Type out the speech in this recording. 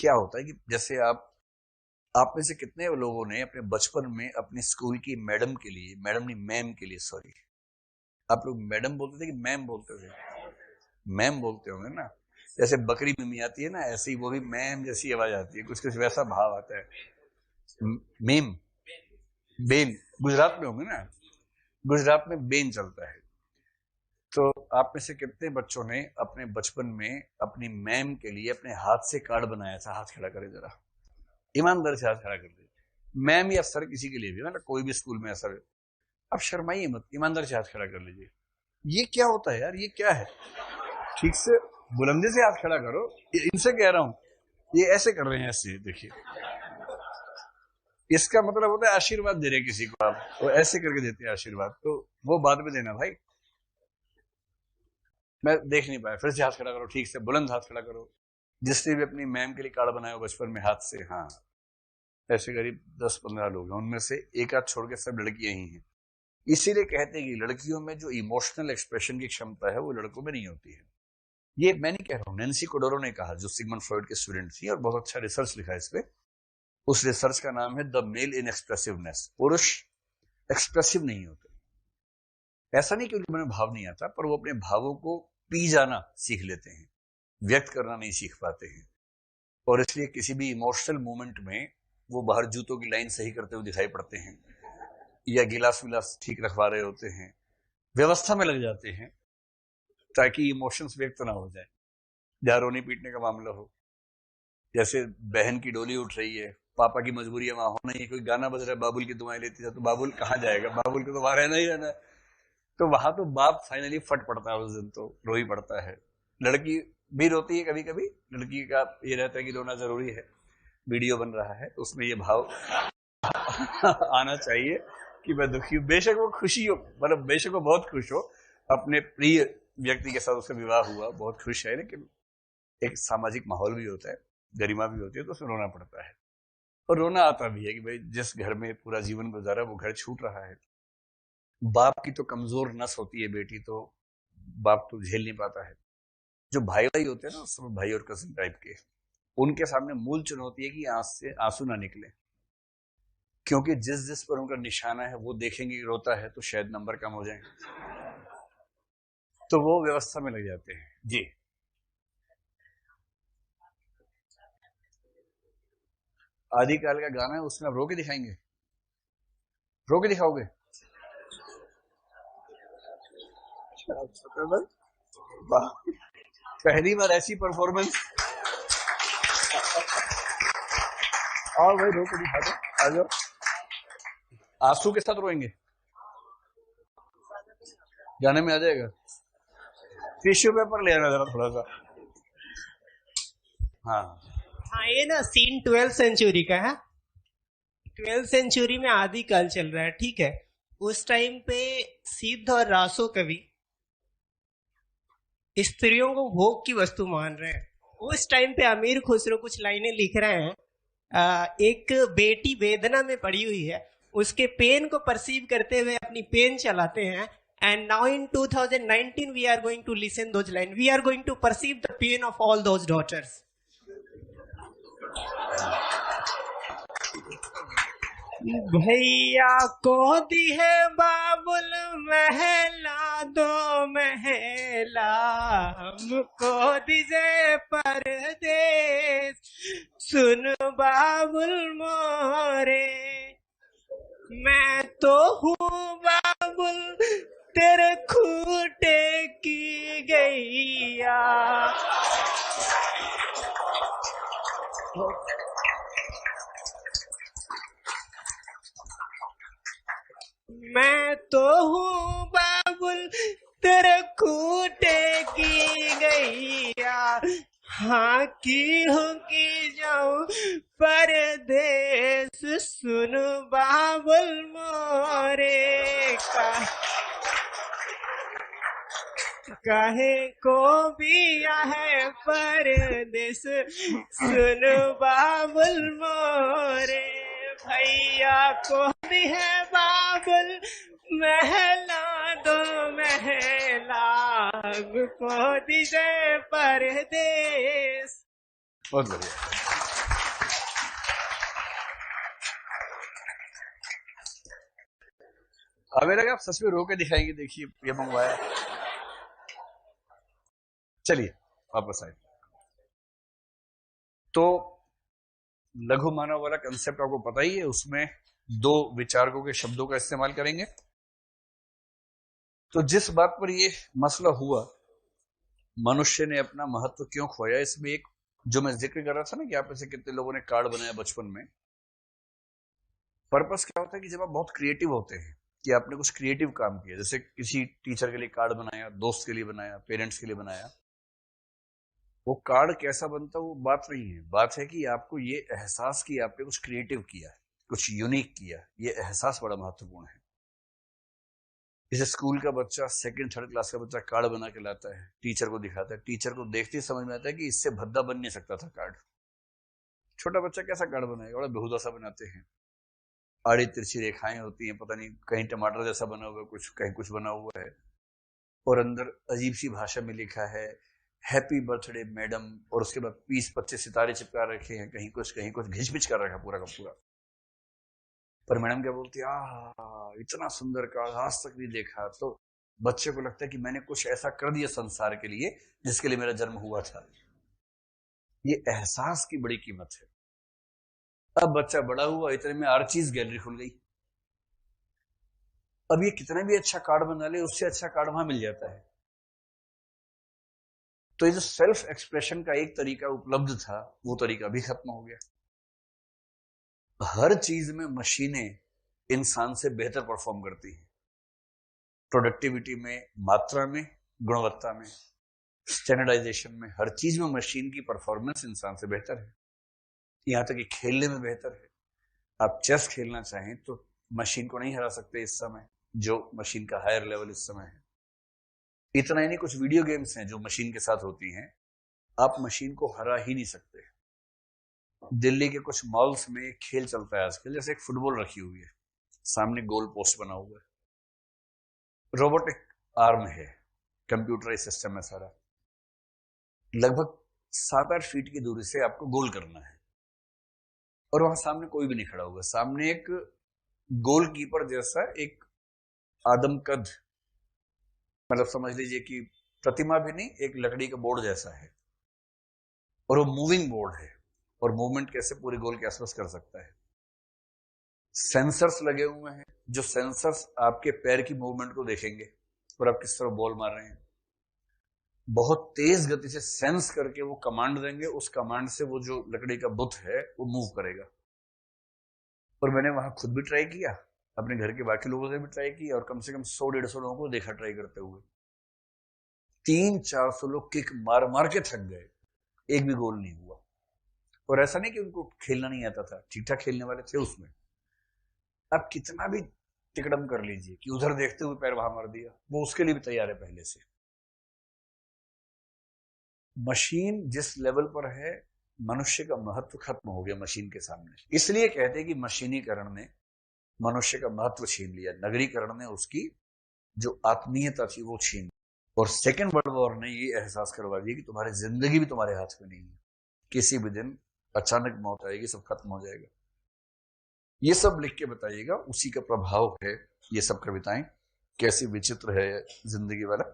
क्या होता है कि जैसे आप में से कितने लोगों ने अपने बचपन में अपने स्कूल की मैडम के लिए, मैडम नहीं मैम के लिए, सॉरी, आप लोग मैडम बोलते थे कि मैम बोलते थे? मैम बोलते होंगे ना। जैसे बकरी मिमी आती है ना, ऐसे ही वो भी मैम जैसी आवाज आती है, कुछ कुछ वैसा भाव आता है। मेम, बेन, गुजरात में होंगे ना, गुजरात में बेन चलता है। तो आप में से कितने बच्चों ने अपने बचपन में अपनी मैम के लिए अपने हाथ से कार्ड बनाया था? हाथ खड़ा करे जरा, ईमानदार से हाथ खड़ा कर दीजिए। मैम या सर किसी के लिए भी, मतलब कोई भी स्कूल में ऐसा, अब शर्माइए मत, ईमानदार से हाथ खड़ा कर लीजिए। ये क्या होता है यार, ये क्या है? ठीक से बुलंदी से हाथ खड़ा करो। इनसे कह रहा हूं, ये ऐसे कर रहे हैं, ऐसे देखिए, इसका मतलब होता है आशीर्वाद दे रहे किसी को आप, वो ऐसे करके देते हैं आशीर्वाद, तो वो बाद में देना भाई। मैं देख नहीं पाया, फिर से हाथ खड़ा करो, ठीक से बुलंद हाथ खड़ा करो। जिसने भी अपनी मैम के लिए कार्ड बनाया हो बचपन में हाथ से, हाँ, ऐसे करीब 10-15 लोग हैं, उनमें से एक आध छोड़ के सब लड़कियां ही हैं। इसीलिए कहते हैं कि लड़कियों में जो इमोशनल एक्सप्रेशन की क्षमता है वो लड़कों में नहीं होती है। ये मैं नहीं कह रहा हूं, नैन्सी कोडोरो ने कहा, जो सिगमंड फ्रॉइड के स्टूडेंट थी और बहुत अच्छा रिसर्च लिखा है इस पे। उस रिसर्च का नाम है द मेल इन एक्सप्रेसिवनेस। पुरुष एक्सप्रेसिव नहीं होते, ऐसा नहीं कि उनके मन में भाव नहीं आता, पर वो अपने भावों को पी जाना सीख लेते हैं, व्यक्त करना नहीं सीख पाते हैं। और इसलिए किसी भी इमोशनल मोमेंट में वो बाहर जूतों की लाइन सही करते हुए दिखाई पड़ते हैं, या गिलास विलास ठीक रखवा रहे होते हैं, व्यवस्था में लग जाते हैं, ताकि इमोशंस व्यक्त ना हो जाए। जहां रोने पीटने का मामला हो, जैसे बहन की डोली उठ रही है, पापा की मजबूरी है वहां होना ही, कोई गाना बज रहा है, बाबुल की दुआएं लेती है, तो बाबुल कहाँ जाएगा, बाबुल को तो वहां रहना ही रहना है। तो वहां तो बाप फाइनली फट पड़ता है, उस दिन तो रो ही पड़ता है। लड़की भी रोती है कभी कभी, लड़की का ये रहता है कि रोना जरूरी है, वीडियो बन रहा है तो उसमें ये भाव आना चाहिए कि मैं दुखी हूं। बेशक वो खुशी हो, मतलब बेशक वो बहुत खुश हो, अपने प्रिय व्यक्ति के साथ उसका विवाह हुआ, बहुत खुश है, लेकिन एक सामाजिक माहौल भी होता है, गरिमा भी होती है, तो उसमें रोना पड़ता है। और रोना आता भी है कि भाई जिस घर में पूरा जीवन गुजारा वो घर छूट रहा है। बाप की तो कमजोर नस होती है बेटी, तो बाप तो झेल नहीं पाता है। जो भाई भाई होते हैं ना, सब भाई और कजिन टाइप के, उनके सामने मूल चुनौती है कि आंख से आंसू ना निकले, क्योंकि जिस जिस पर उनका निशाना है वो देखेंगे कि रोता है तो शायद नंबर कम हो जाए, तो वो व्यवस्था में लग जाते हैं। जी, आदिकाल का गाना है, उसमें आप रो के दिखाएंगे, रो के दिखाओगे? पहली बार ऐसी परफॉर्मेंस। और भाई रो के दिखा दो, आ जाओ। आंसू के साथ रोएंगे, गाने में आ जाएगा। टिश्यू पेपर ले आना जरा थोड़ा सा। हाँ हाँ, ये ना सीन 12th सेंचुरी का है। 12th सेंचुरी में आदिकाल चल रहा है, ठीक है। उस टाइम पे सिद्ध और रासो कवि स्त्रियों को भोग की वस्तु मान रहे हैं। उस टाइम पे अमीर खुसरो कुछ लाइनें लिख रहे हैं। एक बेटी वेदना में पड़ी हुई है, उसके पेन को परसीव करते हुए अपनी पेन चलाते हैं। And now in 2019 we are going to listen those lines. We are going to perceive the pain of all those daughters. भैया को दी है बाबुल महला दो महला, हमको दीजिए परदेस, सुन बाबुल मोरे, मैं तो हूँ बाबुल तेरे खूटे की गैया। मैं तो हूँ बाबुल तेरे खूटे की गैया, हाँ की हूँ की जाऊं परदेस, सुन बाबुल मोरे का, कहे को भी है परदेस, सुन बाबुल मोरे, भैया को भी है बाबुल महला दो महला, को दीजिए परदेस। बहुत बढ़िया। हमें लगा आप सच में रो के दिखाएंगे, देखिए ये मंगवाया। चलिए वापस आए। तो लघु मानव वाला कंसेप्ट आपको पता ही है, उसमें दो विचारकों के शब्दों का इस्तेमाल करेंगे। तो जिस बात पर ये मसला हुआ, मनुष्य ने अपना महत्व क्यों खोया, इसमें एक जो मैं जिक्र कर रहा था ना कि आप में से कितने लोगों ने कार्ड बनाया बचपन में। पर्पस क्या होता है कि जब आप बहुत क्रिएटिव होते हैं कि आपने कुछ क्रिएटिव काम किया, जैसे किसी टीचर के लिए कार्ड बनाया, दोस्त के लिए बनाया, पेरेंट्स के लिए बनाया, वो कार्ड कैसा बनता वो बात नहीं है। बात है कि आपको ये एहसास कि आपने कुछ क्रिएटिव किया, कुछ यूनिक किया, ये एहसास बड़ा महत्वपूर्ण है। जैसे स्कूल का बच्चा, सेकंड थर्ड क्लास का बच्चा कार्ड बना के लाता है, टीचर को दिखाता है, टीचर को देखते ही समझ में आता है कि इससे भद्दा बन नहीं सकता था कार्ड। छोटा बच्चा कैसा कार्ड बनाएगा, बड़ा बेहुदा सा बनाते हैं, आड़ी तिरछी रेखाएं होती हैं, पता नहीं कहीं टमाटर जैसा बना हुआ है, कुछ कहीं कुछ बना हुआ है, और अंदर अजीब सी भाषा में लिखा है हैप्पी बर्थडे मैडम, और उसके बाद 20-25 सितारे चिपका रखे हैं, कहीं कुछ घिच-पिच कर रखा पूरा का पूरा। पर मैडम क्या बोलती है, इतना सुंदर कार्ड आज तक नहीं देखा। तो बच्चे को लगता है कि मैंने कुछ ऐसा कर दिया संसार के लिए जिसके लिए मेरा जन्म हुआ था। ये एहसास की बड़ी कीमत है। अब बच्चा बड़ा हुआ, इतने में आर्चीज गैलरी खुल गई। अब ये कितना भी अच्छा कार्ड बना ले, उससे अच्छा कार्ड वहां मिल जाता है। तो ये जो सेल्फ एक्सप्रेशन का एक तरीका उपलब्ध था, वो तरीका भी खत्म हो गया। हर चीज में मशीनें इंसान से बेहतर परफॉर्म करती हैं, प्रोडक्टिविटी में, मात्रा में, गुणवत्ता में, स्टैंडर्डाइजेशन में, हर चीज में मशीन की परफॉर्मेंस इंसान से बेहतर है। यहां तक कि खेलने में बेहतर है। आप चेस खेलना चाहें तो मशीन को नहीं हरा सकते इस समय, जो मशीन का हायर लेवल इस समय है। इतना ही नहीं, कुछ वीडियो गेम्स हैं जो मशीन के साथ होती हैं, आप मशीन को हरा ही नहीं सकते। दिल्ली के कुछ मॉल्स में एक खेल चलता है आजकल, जैसे एक फुटबॉल रखी हुई है, सामने गोल पोस्ट बना हुआ है, रोबोटिक आर्म है, कंप्यूटराइज सिस्टम है सारा, लगभग 7-8 फीट की दूरी से आपको गोल करना है, और वहां सामने कोई भी नहीं खड़ा होगा। सामने एक गोलकीपर जैसा एक आदमकद, मतलब समझ लीजिए कि प्रतिमा भी नहीं, एक लकड़ी का बोर्ड जैसा है, और वो मूविंग बोर्ड है, और मूवमेंट कैसे पूरे गोल के आसपास कर सकता है। सेंसर्स लगे हुए हैं, जो सेंसर्स आपके पैर की मूवमेंट को देखेंगे और आप किस तरह बॉल मार रहे हैं, बहुत तेज गति से सेंस करके वो कमांड देंगे, उस कमांड से वो जो लकड़ी का बुत है वो मूव करेगा। और मैंने वहां खुद भी ट्राई किया, अपने घर के बाकी लोगों से भी ट्राई किया, और कम से कम 100-150 लोगों को देखा ट्राई करते हुए। 300-400 लोग किक मार मार के थक गए, एक भी गोल नहीं हुआ। और ऐसा नहीं कि उनको खेलना नहीं आता था, ठीक ठाक खेलने वाले थे उसमें। आप कितना भी तिकड़म कर लीजिए कि उधर देखते हुए पैर वहां मार दिया, वो उसके लिए भी तैयार है पहले से। मशीन जिस लेवल पर है, मनुष्य का महत्व खत्म हो गया मशीन के सामने। इसलिए कहते हैं कि मशीनीकरण ने मनुष्य का महत्व छीन लिया, नगरीकरण ने उसकी जो आत्मीयता थी वो छीन। और सेकेंड वर्ल्ड वॉर ने ये एहसास करवा दिया कि तुम्हारी जिंदगी भी तुम्हारे हाथ में नहीं है, किसी भी दिन अचानक मौत आएगी, सब खत्म हो जाएगा। ये सब लिख के बताइएगा, उसी का प्रभाव है ये सब कविताएं। कैसी विचित्र है जिंदगी वाला।